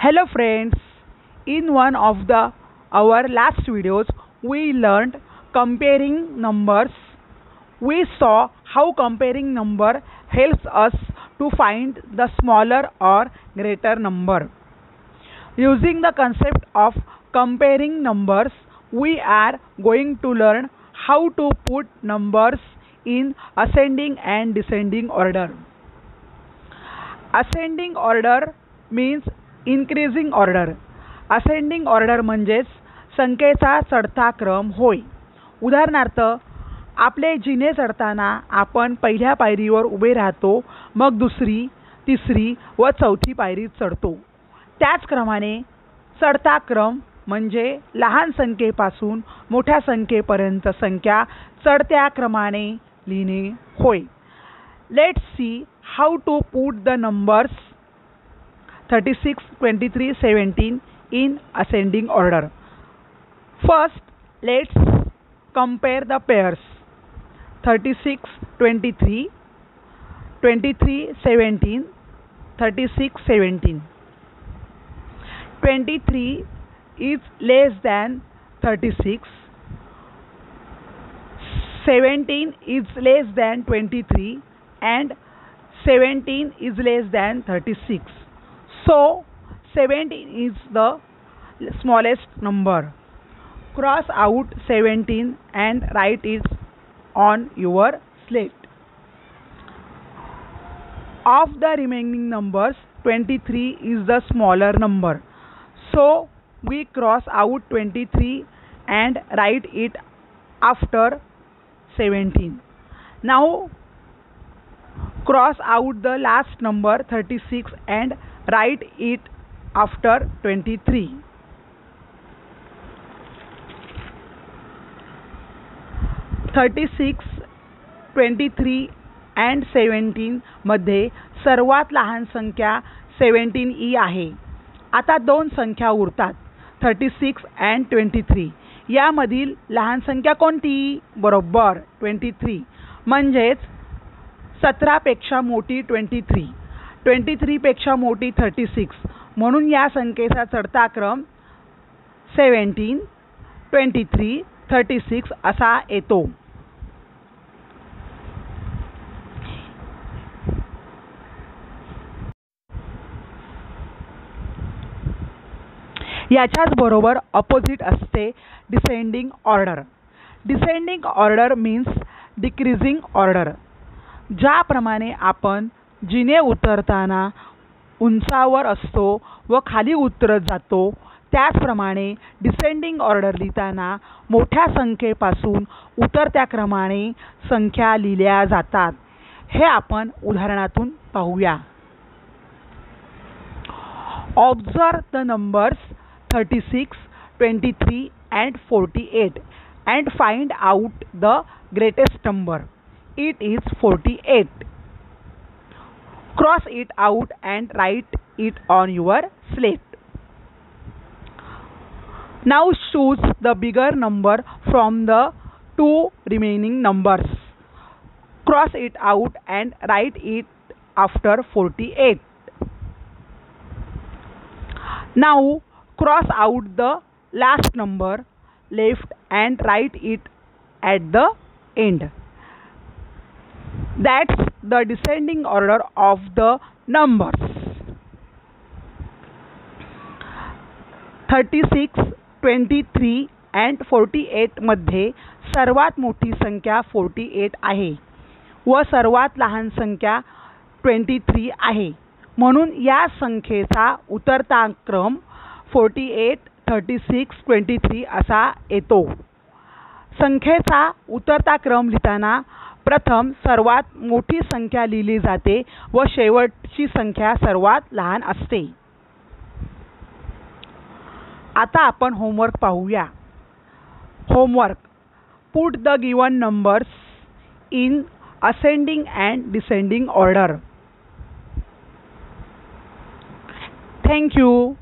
Hello friends, in one of our last videos we learned comparing numbers. We saw how comparing number helps us to find the smaller or greater number. Using the concept of comparing numbers, we are going to learn how to put numbers in ascending and descending order. Ascending order means increasing order. Ascending order म्हणजेच संख्येचा चढता क्रम होय. उदाहरणार्थ, आपले जिने चढताना आपण पहिल्या पायरीवर उभे राहतो, मग दुसरी, तिसरी व चौथी पायरी चढतो. त्याच क्रमाने चढता क्रम म्हणजे लहान संख्येपासून मोठ्या संख्येपर्यंत संख्या चढत्या क्रमाने लिहिणे होय. Let's see how to put the numbers 36, 23, 17 in ascending order. First, let's compare the pairs 36, 23, 23, 17, 36, 17. 23 is less than 36. 17 is less than 23 and 17 is less than 36. So 17 is the smallest number. Cross out 17 and write it on your slate. Of the remaining numbers, 23 is the smaller number. So we cross out 23 and write it after 17. Now cross out the last number 36 and write it after 23. (36), 23 and 17 मध्ये सर्वात लहान संख्या 17e आहे. आता दोन संख्या उरतात 36 and 23. यामधील लहान संख्या कोणती? बरोबर 23. म्हणजेच 17 पेक्षा मोठी 23, 23 पेक्षा मोठी 36. म्हणून या संख्येचा चढता क्रम 17, 23, 36 असा येतो. याच्याच बरोबर ऑपोजिट असते descending order. Descending order means decreasing order. ज्याप्रमाणे आपण जिने उतरताना उंचावर असतो व खाली उतरत जातो, त्याचप्रमाणे डिसेंडिंग ऑर्डर लिहिताना मोठ्या संख्येपासून उतरत्या क्रमाने संख्या लिहिल्या जातात. हे आपण उदाहरणातून पाहूया. Observe the numbers 36, 23 and 48 and find out the greatest number. It is 48. Cross it out and write it on your slate. Now choose the bigger number from the two remaining numbers. Cross it out and write it after 48. Now cross out the last number left and write it at the end. That's the descending order of the numbers. 36, 23 and 48 मध्ये सर्वात मोठी संख्या 48 आहे व सर्वात लहान संख्या 23 आहे. म्हणून या संख्येचा उतरता क्रम 48, 36, 23 असा येतो. संख्येचा उतरता क्रम लिहिताना प्रथम सर्वात मोठी संख्या लिहिली जाते व शेवटची संख्या सर्वात लहान असते. आता आपण होमवर्क पाहूया. Homework: put the given numbers in ascending and descending order. Thank you.